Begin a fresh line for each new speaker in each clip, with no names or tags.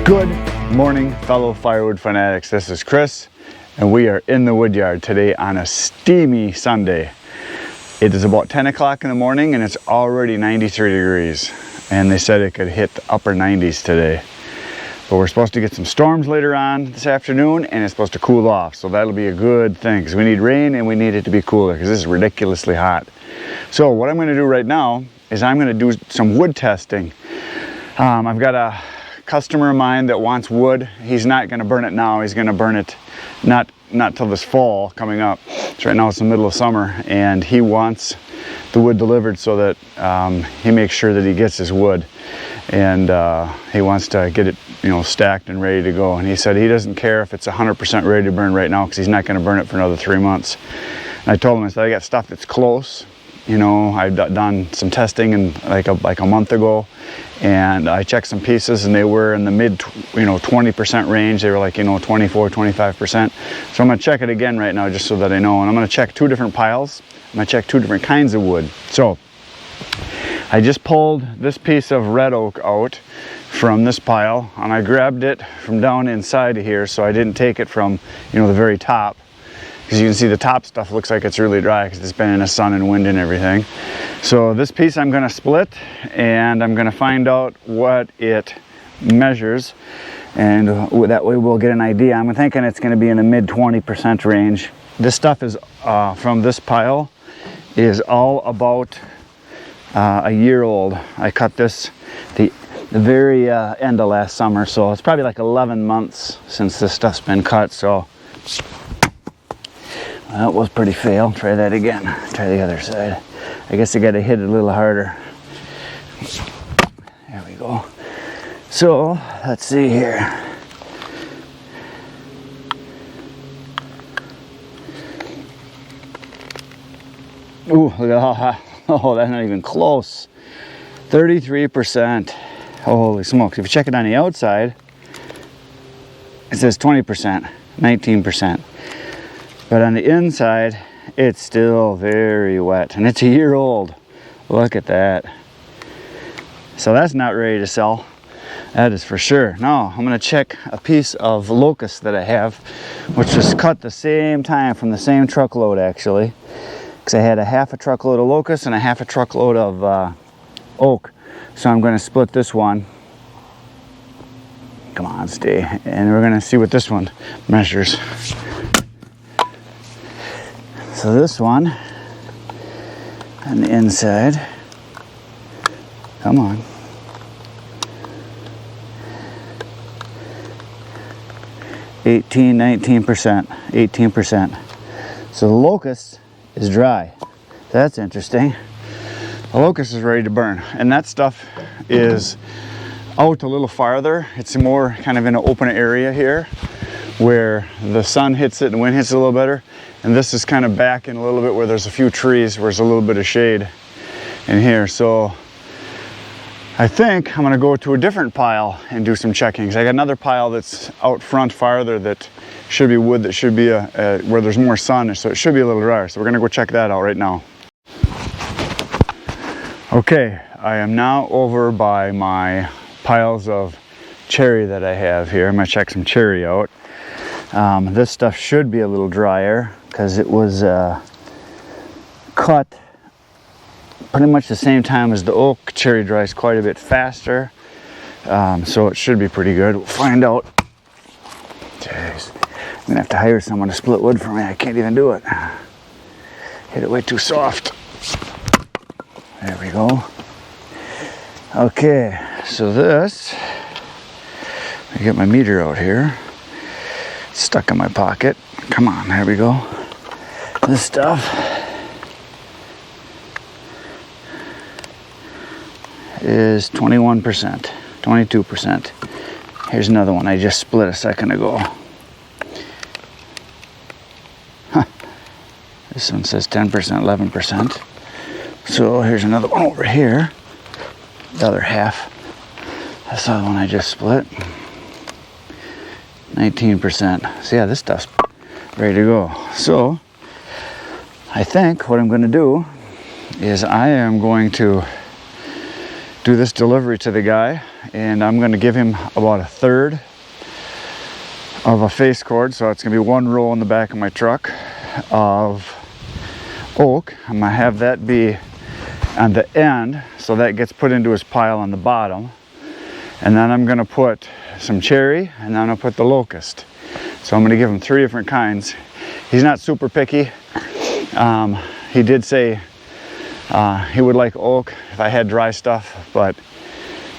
Good morning, fellow firewood fanatics. This is Chris, and we are in the wood yard today on a steamy Sunday. It is about 10 o'clock in the morning, and it's already 93 degrees. And they said it could hit the upper 90s today. But we're supposed to get some storms later on this afternoon, and it's supposed to cool off. So that'll be a good thing, because we need rain and we need it to be cooler, because this is ridiculously hot. So what I'm going to do right now is I'm going to do some wood testing. I've got a customer of mine that wants wood. He's not going to burn it now. He's going to burn it not till this fall coming up. So right now it's the middle of summer, and he wants the wood delivered so that he makes sure that he gets his wood, and he wants to get it, you know, stacked and ready to go. And he said he doesn't care if it's 100% ready to burn right now, because he's not going to burn it for another 3 months. And I told him, I said, I got stuff that's close. You know, I've done some testing and like a month ago, and I checked some pieces, and they were in the mid 20% range. They were like 24, 25%. So I'm going to check it again right now, just so that I know. And I'm going to check 2 different piles. I'm going to check 2 different kinds of wood. So I just pulled this piece of red oak out from this pile, and I grabbed it from down inside of here, so I didn't take it from the very top. Because you can see the top stuff looks like it's really dry because it's been in the sun and wind and everything. So this piece I'm going to split, and I'm going to find out what it measures, and that way we'll get an idea. I'm thinking it's going to be in the mid 20% range. This stuff is from this pile is all about a year old. I cut this the very end of last summer, so it's probably like 11 months since this stuff's been cut. So that was pretty fail. Try that again. Try the other side. I guess I got to hit it a little harder. There we go. So let's see here. Ooh, look at how, oh, that's not even close. 33%. Holy smokes. If you check it on the outside, it says 20%, 19%. But on the inside, it's still very wet, and it's a year old. Look at that. So that's not ready to sell. That is for sure. Now I'm going to check a piece of locust that I have, which was cut the same time from the same truckload, actually, because I had a half a truckload of locust and a half a truckload of oak. So I'm going to split this one. Come on, stay. And we're going to see what this one measures. So this one on the inside, come on, (18%, 19%, 18%. So the locust is dry. That's interesting. The locust is ready to burn, and that stuff is out a little farther. It's more kind of in an open area here, where the sun hits it and the wind hits it a little better. And this is kind of back in a little bit where there's a few trees, where there's a little bit of shade in here. So I think I'm going to go to a different pile and do some checking. I got another pile that's out front farther that should be wood, that should be where there's more sun, so it should be a little drier. So we're going to go check that out right now. Okay, I am now over by my piles of cherry that I have here. I'm going to check some cherry out. This stuff should be a little drier, because it was cut pretty much the same time as the oak. Cherry dries quite a bit faster, so it should be pretty good. We'll find out. Jeez, I'm gonna have to hire someone to split wood for me. I can't even do it. Hit it way too soft. There we go. Okay, so this, I get my meter out here. It's stuck in my pocket. Come on, there we go. This stuff is 21%, 22%. Here's another one I just split a second ago. Huh. This one says 10%, 11%. So here's another one over here. The other half. That's the other one I just split. 19%. So yeah, this stuff's ready to go. So I think what I'm going to do is I am going to do this delivery to the guy, and I'm going to give him about a third of a face cord. So it's going to be one roll in the back of my truck of oak. I'm going to have that be on the end, so that gets put into his pile on the bottom. And then I'm going to put some cherry, and then I'm going to put the locust. So I'm going to give him 3 different kinds. He's not super picky. He did say he would like oak if I had dry stuff, but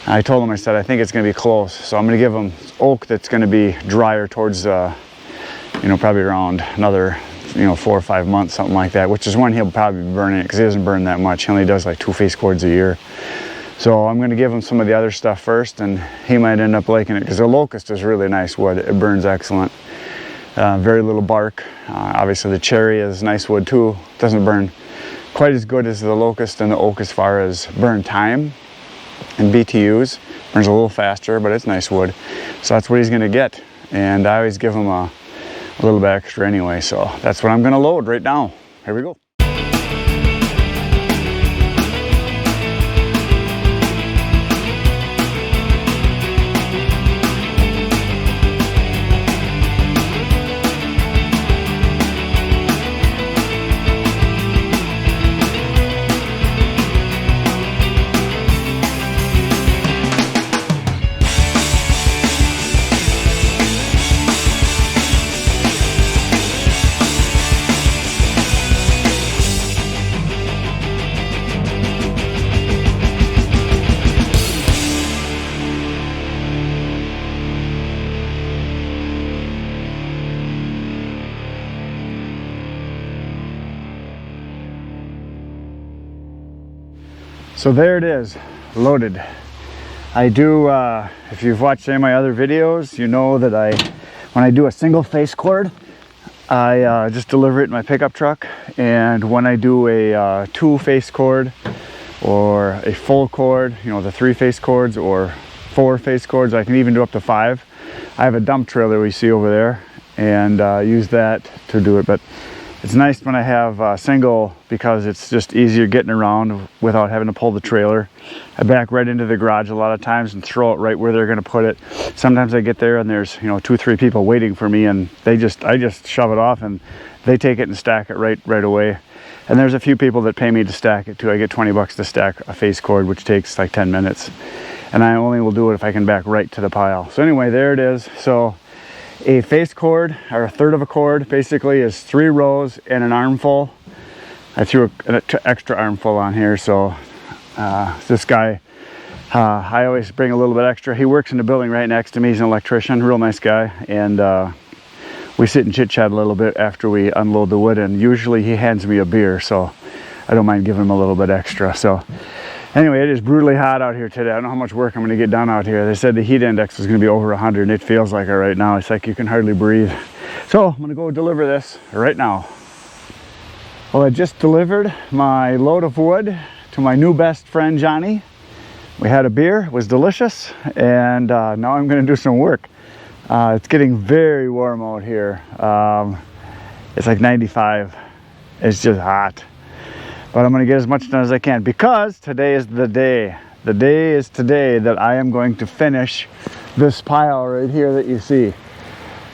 I told him, I said, I think it's going to be close. So I'm going to give him oak that's going to be drier towards, probably around another, 4 or 5 months, something like that, which is when he'll probably be burning it, because he doesn't burn that much. He only does like 2 face cords a year. So I'm going to give him some of the other stuff first, and he might end up liking it, because the locust is really nice wood. It burns excellent. Very little bark. Obviously the cherry is nice wood too. Doesn't burn quite as good as the locust and the oak as far as burn time and BTUs. Burns a little faster, but it's nice wood. So that's what he's going to get. And I always give him a little bit extra anyway. So that's what I'm going to load right now. Here we go. So there it is, loaded. I do, if you've watched any of my other videos, you know that when I do a single face cord, I just deliver it in my pickup truck. And when I do a 2 face cord or a full cord, the 3 face cords or 4 face cords, I can even do up to 5. I have a dump trailer we see over there, and use that to do it. But it's nice when I have single, because it's just easier getting around without having to pull the trailer. I back right into the garage a lot of times and throw it right where they're going to put it. Sometimes I get there and there's 2 or 3 people waiting for me, and I just shove it off and they take it and stack it right away. And there's a few people that pay me to stack it too. I get 20 bucks to stack a face cord, which takes like 10 minutes. And I only will do it if I can back right to the pile. So anyway, there it is. So a face cord, or a third of a cord, basically is 3 rows and an armful. I threw an extra armful on here, so this guy, I always bring a little bit extra. He works in the building right next to me. He's an electrician, real nice guy, and we sit and chit chat a little bit after we unload the wood, and usually he hands me a beer, so I don't mind giving him a little bit extra. So anyway, it is brutally hot out here today. I don't know how much work I'm going to get done out here. They said the heat index was going to be over 100, and it feels like it right now. It's like you can hardly breathe. So I'm going to go deliver this right now. Well, I just delivered my load of wood to my new best friend, Johnny. We had a beer, it was delicious, and now I'm going to do some work. It's getting very warm out here. It's like 95. It's just hot. But I'm going to get as much done as I can, because today is the day. The day is today that I am going to finish this pile right here that you see.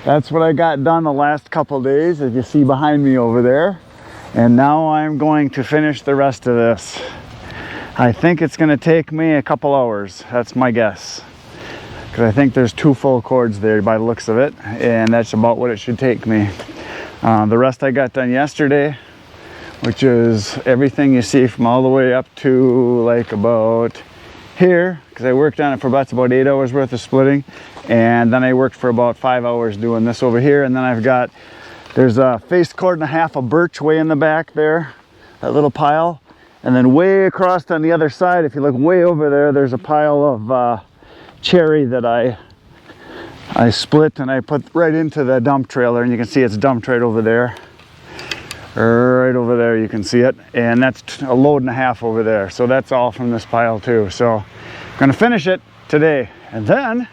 That's what I got done the last couple days, as you see behind me over there. And now I'm going to finish the rest of this. I think it's going to take me a couple hours. That's my guess. Because I think there's 2 full cords there by the looks of it. And that's about what it should take me. The rest I got done yesterday, which is everything you see from all the way up to like about here, because I worked on it for about 8 hours worth of splitting, and then I worked for about 5 hours doing this over here. And then there's a face cord and a half of birch way in the back there, that little pile, and then way across on the other side, if you look way over there, there's a pile of cherry that I split and I put right into the dump trailer, and you can see it's dumped right over there. Right over there you can see it, and that's a load and a half over there. So that's all from this pile too. So I'm gonna finish it today, and then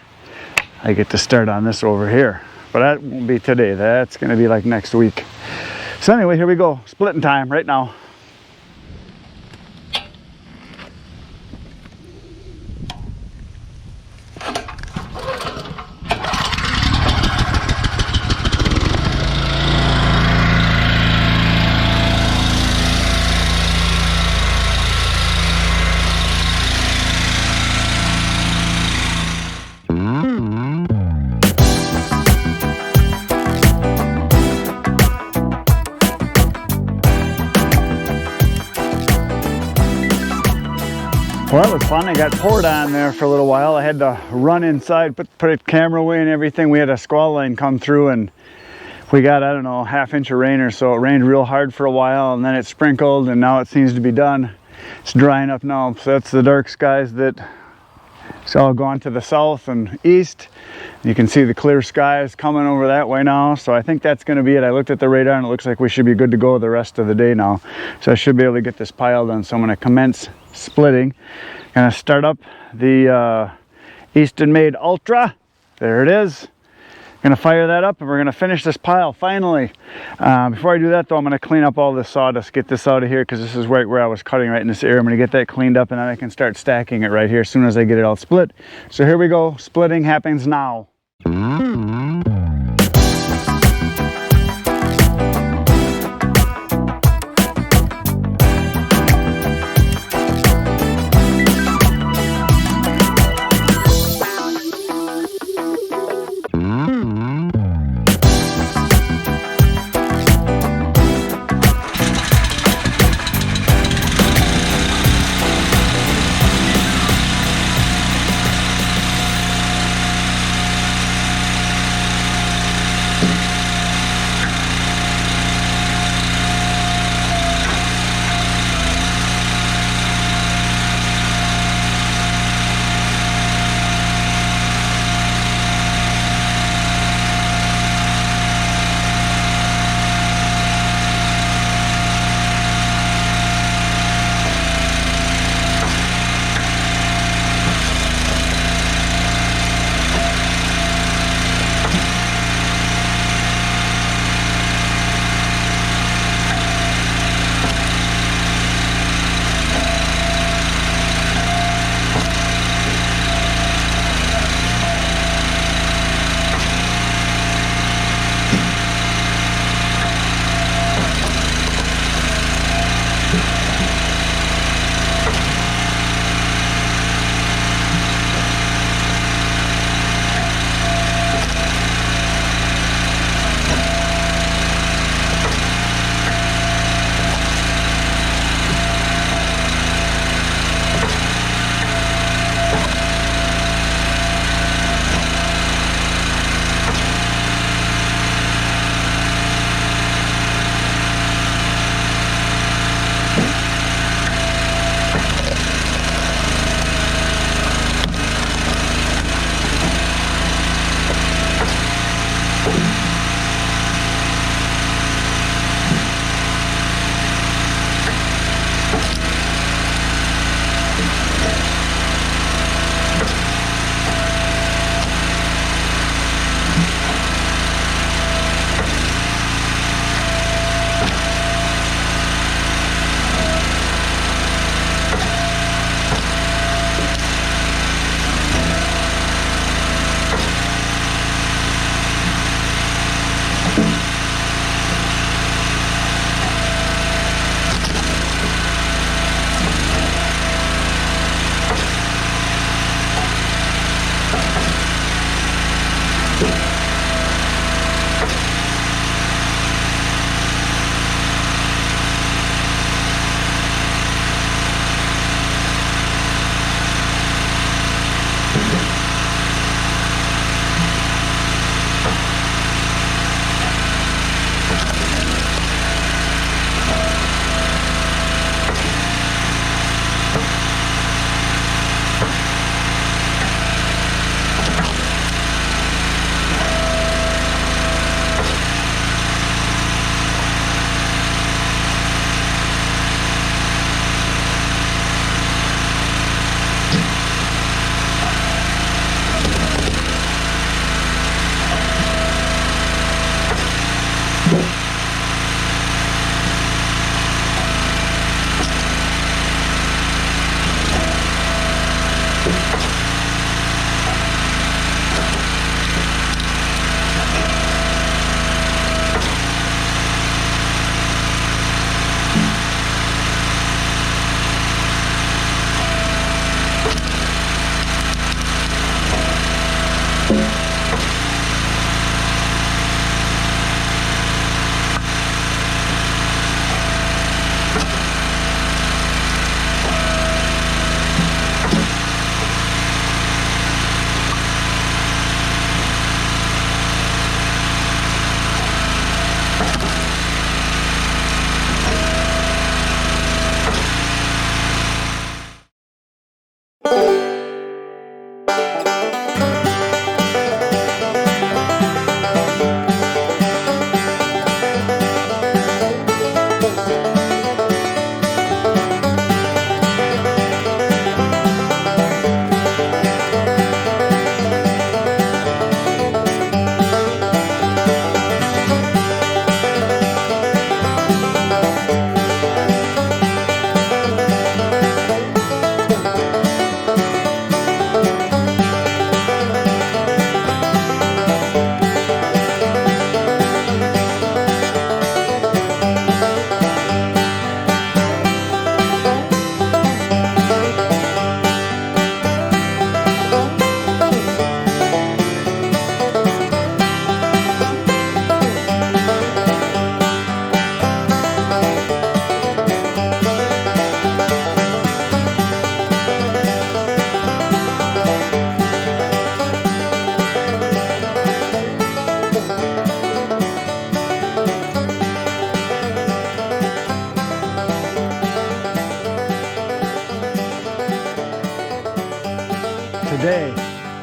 I get to start on this over here. But that won't be today, that's gonna be like next week. So anyway, here we go, splitting time right now. Well, that was fun. I got poured on there for a little while. I had to run inside, put a camera away and everything. We had a squall line come through and we got, I don't know, ½ inch of rain or so. It rained real hard for a while and then it sprinkled and now it seems to be done. It's drying up now. So that's the dark skies that it's all gone to the south and east. You can see the clear skies coming over that way now. So I think that's going to be it. I looked at the radar and it looks like we should be good to go the rest of the day now. So I should be able to get this pile done. So I'm going to commence splitting. Going to start up the Eastonmade ULTRA. There it is. Going to fire that up and we're going to finish this pile finally. Before I do that though, I'm going to clean up all this sawdust, get this out of here because this is right where I was cutting, right in this area. I'm going to get that cleaned up and then I can start stacking it right here as soon as I get it all split. So here we go. Splitting happens now.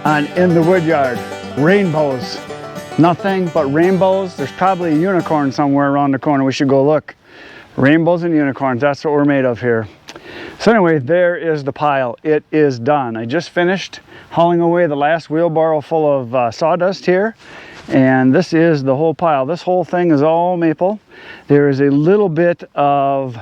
on In the Woodyard. Rainbows. Nothing but rainbows. There's probably a unicorn somewhere around the corner. We should go look. Rainbows and unicorns, that's what we're made of here. So anyway, there is the pile. It is done. I just finished hauling away the last wheelbarrow full of sawdust here. And this is the whole pile. This whole thing is all maple. There is a little bit of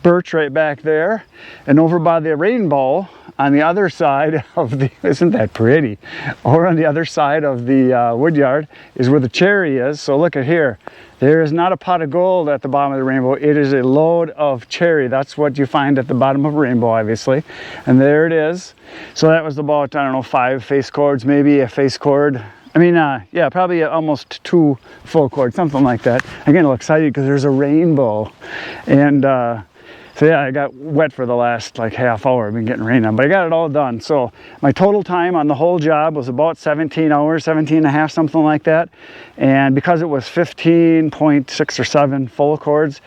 birch right back there. And over by the rainbow, on the other side of the, isn't that pretty? Over on the other side of the woodyard is where the cherry is. So look at here. There is not a pot of gold at the bottom of the rainbow. It is a load of cherry. That's what you find at the bottom of a rainbow, obviously. And there it is. So that was about, I don't know, 5 face cords, maybe a face cord. I mean, yeah, probably almost 2 full cords, something like that. I'm getting a little excited because there's a rainbow. And so yeah, I got wet for the last like half hour. I've been getting rain on, but I got it all done. So my total time on the whole job was about 17 hours, 17 and a half, something like that. And because it was 15.6 or 7 full cords,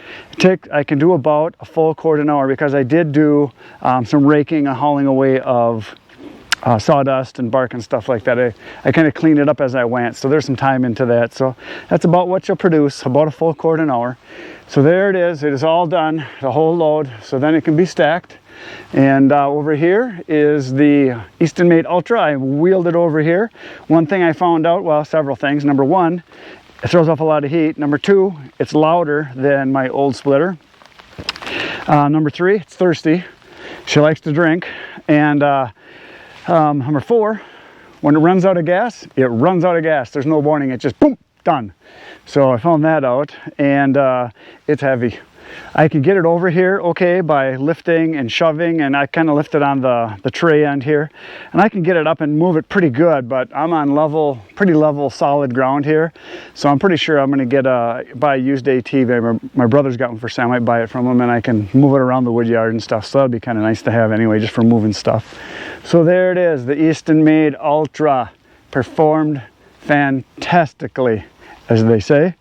I can do about a full cord an hour because I did do some raking and hauling away of sawdust and bark and stuff like that. I kind of cleaned it up as I went, so there's some time into that. So that's about what you'll produce, about a full cord an hour. So there it is all done, the whole load, so then it can be stacked. And over here is the Eastonmade ULTRA. I wheeled it over here. One thing I found out, well, several things. Number one, it throws off a lot of heat. Number two, it's louder than my old splitter. Number three, it's thirsty. She likes to drink. And number four, when it runs out of gas, it runs out of gas. There's no warning, it just boom, done. So I found that out, and it's heavy. I can get it over here okay by lifting and shoving, and I kind of lift it on the tray end here, and I can get it up and move it pretty good, but I'm on pretty level solid ground here, so I'm pretty sure I'm going to buy a used ATV. My brother's got one for sale. I might buy it from him, and I can move it around the woodyard and stuff, so that'd be kind of nice to have anyway, just for moving stuff. So there it is, the Eastonmade ULTRA, performed fantastically, as they say.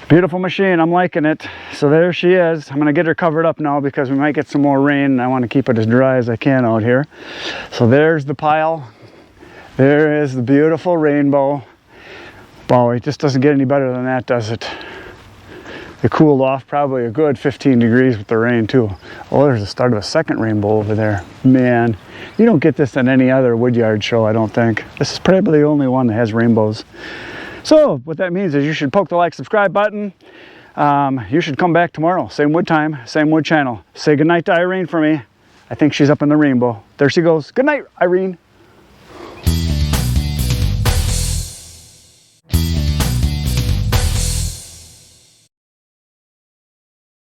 Beautiful machine, I'm liking it. So there she is. I'm gonna get her covered up now because we might get some more rain and I want to keep it as dry as I can out here. So there's the pile. There is the beautiful rainbow. Wow, it just doesn't get any better than that, does it? It cooled off probably a good 15 degrees with the rain too. Oh, there's the start of a second rainbow over there. Man, you don't get this in any other woodyard show, I don't think. This is probably the only one that has rainbows. So what that means is you should poke the like, subscribe button. You should come back tomorrow. Same wood time, same wood channel. Say goodnight to Irene for me. I think she's up in the rainbow. There she goes. Good night, Irene.